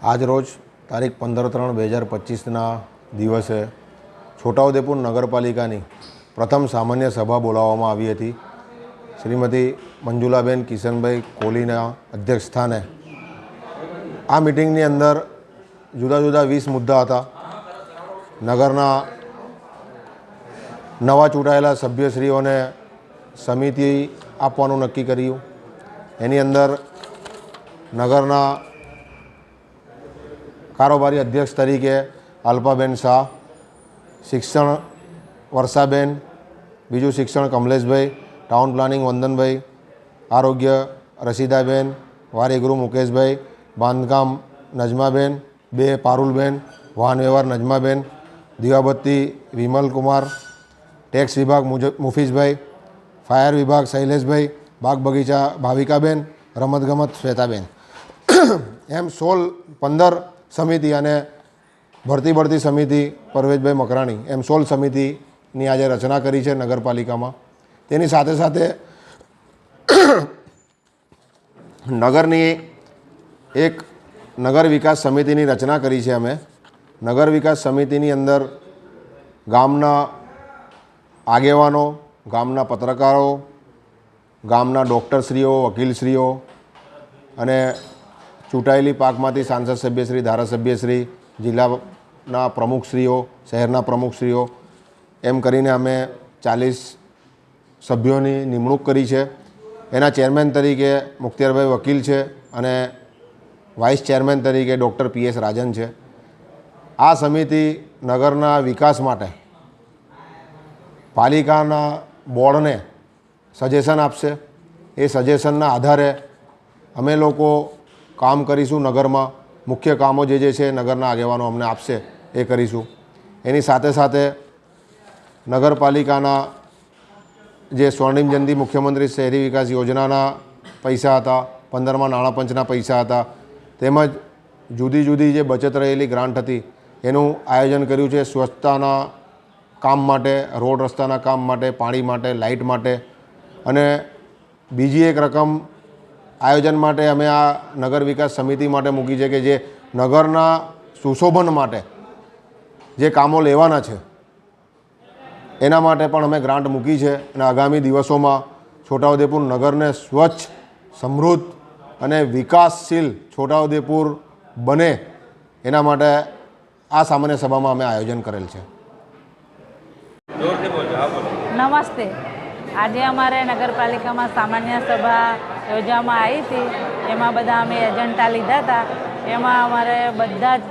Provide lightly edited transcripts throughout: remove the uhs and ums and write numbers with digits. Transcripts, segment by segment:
આજ રોજ તારીખ 15/3/2025ના દિવસે છોટાઉદેપુર નગરપાલિકાની પ્રથમ સામાન્ય સભા બોલાવવામાં આવી હતી. શ્રીમતી મંજુલાબેન કિશનભાઈ કોહલીના અધ્યક્ષસ્થાને આ મિટિંગની અંદર જુદા જુદા 20 મુદ્દા હતા. નગરના નવા ચૂંટાયેલા સભ્યશ્રીઓને સમિતિ આપવાનું નક્કી કર્યું. એની અંદર નગરના કારોબારી અધ્યક્ષ તરીકે અલ્પાબેન શાહ, શિક્ષણ વર્ષાબેન, બીજું શિક્ષણ કમલેશભાઈ, ટાઉન પ્લાનિંગ વંદનભાઈ, આરોગ્ય રસીદાબેન, વારેગૃહ મુકેશભાઈ, બાંધકામ નજમાબેન, 2 પારુલબેન, વાહન વ્યવહાર નજમાબેન, દીવાબત્તી વિમલકુમાર, ટેક્સ વિભાગ મુફીઝભાઈ, ફાયર વિભાગ શૈલેષભાઈ, બાગ બગીચા ભાવિકાબેન, રમતગમત શ્વેતાબેન, એમ 15 સમિતિ અને ભરતી સમિતિ પરવેજભાઈ મકરાણી, એમ 16 સમિતિની આજે રચના કરી છે નગરપાલિકામાં. તેની સાથે સાથે નગરની એક નગર વિકાસ સમિતિની રચના કરી છે. અમે નગર વિકાસ સમિતિની અંદર ગામના આગેવાનો, ગામના પત્રકારો, ગામના ડૉક્ટરશ્રીઓ, વકીલશ્રીઓ અને ચૂંટાયેલી પાકમાંથી સાંસદ સભ્યશ્રી, ધારાસભ્યશ્રી, જિલ્લાના પ્રમુખશ્રીઓ, શહેરના પ્રમુખશ્રીઓ, એમ કરીને અમે 40 સભ્યોની નિમણૂક કરી છે. એના ચેરમેન તરીકે મુખ્તિયારભાઈ વકીલ છે અને વાઇસ ચેરમેન તરીકે ડૉક્ટર PS રાજન છે. આ સમિતિ નગરના વિકાસ માટે પાલિકાના બોર્ડને સજેશન આપશે. એ સજેશનના આધારે અમે લોકો કામ કરીશું. નગરમાં મુખ્ય કામો જે છે નગરના આગેવાનો અમને આપશે એ કરીશું. એની સાથે સાથે નગરપાલિકાના જે સ્વર્ણિમ જયંતિ મુખ્યમંત્રી શહેરી વિકાસ યોજનાના પૈસા હતા, 15મા નાણાં પંચના પૈસા હતા, તેમજ જુદી જુદી જે બચત રહેલી ગ્રાન્ટ હતી એનું આયોજન કર્યું છે. સ્વચ્છતાના કામ માટે, રોડ રસ્તાના કામ માટે, પાણી માટે, લાઇટ માટે અને બીજી એક રકમ આયોજન માટે અમે આ નગર વિકાસ સમિતિ માટે મૂકી છે કે જે નગરના સુશોભન માટે જે કામો લેવાના છે એના માટે પણ અમે ગ્રાન્ટ મૂકી છે. અને આગામી દિવસોમાં છોટાઉદેપુર નગરને સ્વચ્છ, સમૃદ્ધ અને વિકાસશીલ છોટાઉદેપુર બને એના માટે આ સામાન્ય સભામાં અમે આયોજન કરેલ છે. નમસ્તે. આજે અમારે નગરપાલિકામાં સામાન્ય સભા યોજવામાં આવી હતી. એમાં બધા અમે એજન્ડા લીધા હતા. એમાં અમારે બધા જ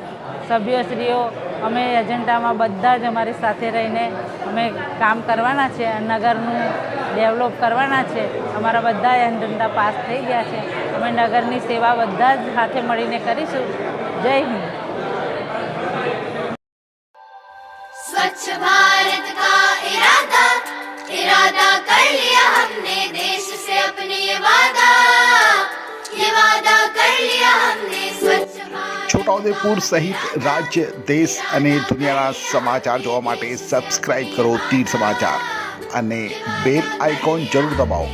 સભ્યશ્રીઓ અમે એજન્ડામાં બધા જ અમારી સાથે રહીને અમે કામ કરવાના છે. નગરનું ડેવલપ કરવાના છે. અમારા બધા એજન્ડા પાસ થઈ ગયા છે. અમે નગરની સેવા બધા જ સાથે મળીને કરીશું. જય હિન્દ. स्वच्छ भारत का इरादा कर लिया हमने, देश से अपने ये वादा कर लिया हमने. स्वच्छ છોટાઉદેપુર સહિત રાજ્ય, દેશ અને દુનિયાના સમાચાર જોવા માટે સબસ્ક્રાઇબ કરો તીર સમાચાર અને બેલ આઇકોન જરૂર દબાવો.